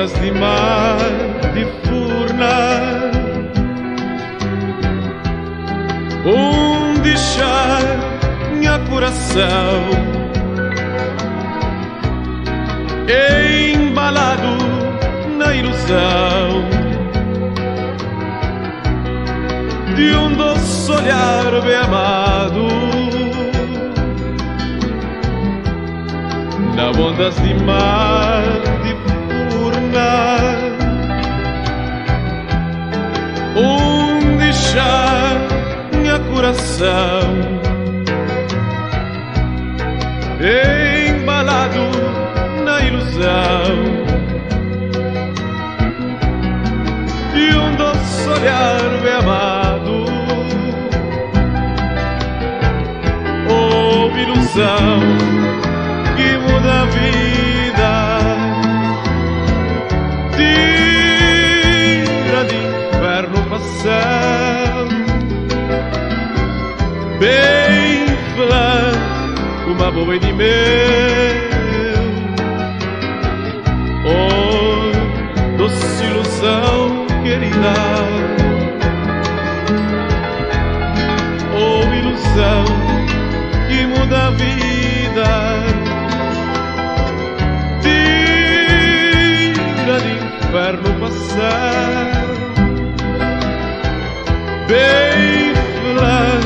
ondas de mar, de furna, deixar minha coração embalado na ilusão de doce olhar bem amado, na ondas de mar, de furna, deixar minha coração embalado na ilusão de doce olhar bem amado. Oh, ilusão que muda a vida, tira de inferno passado, bem flan, uma boa de meu. Oh, doce ilusão querida, oh, ilusão que muda a vida, tira de inferno passado, bem flan,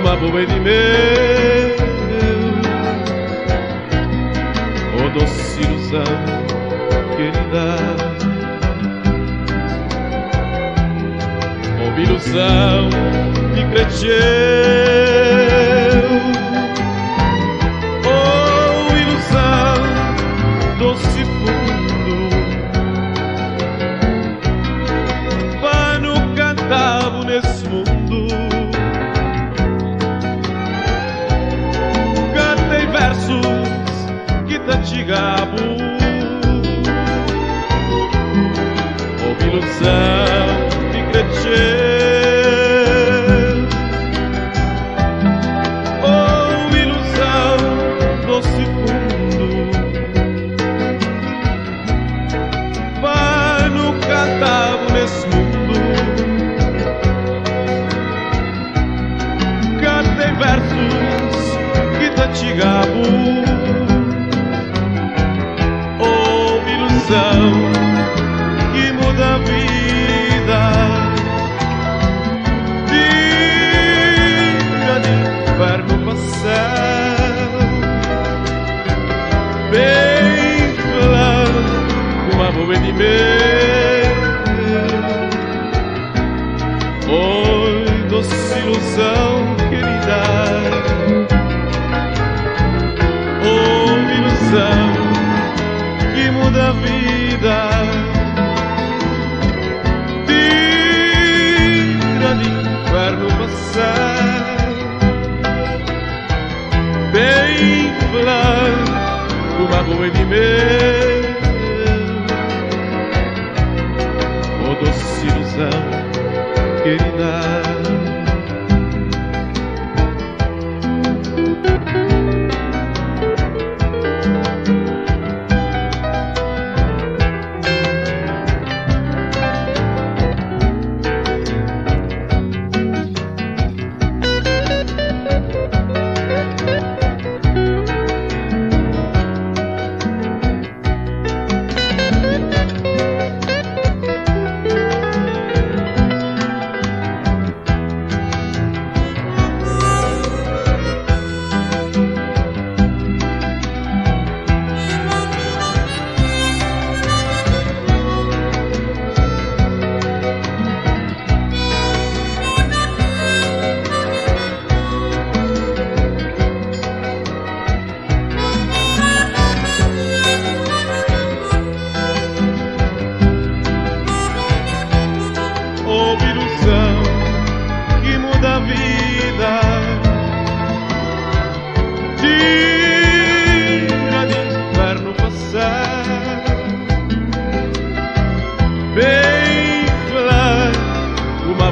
uma boa de meu. Oh, doce ilusão querida, oh, ilusão que cresceu, oh, ilusão doce fundo, pano cantado nesse mundo, cantei versos que te gabo, oh, ilusão que cresceu, oh, ilusão doce fundo, pano cantado nesse mundo, cantei versos que te gabo, que muda a vida, tira de inferno passado, bem flan, uma boa de meu. Oi, doce ilusão querida, oh, ilusão que muda a vida, tira de inferno passado, bem flan, uma boa de meu. Oh, doce ilusão querida,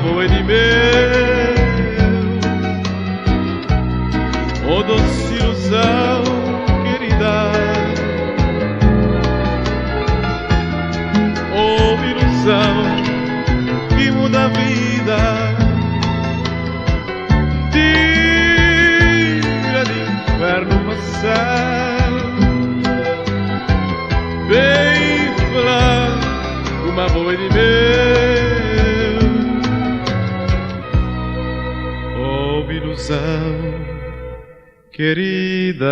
boi de meu, oh doce ilusão querida, querida.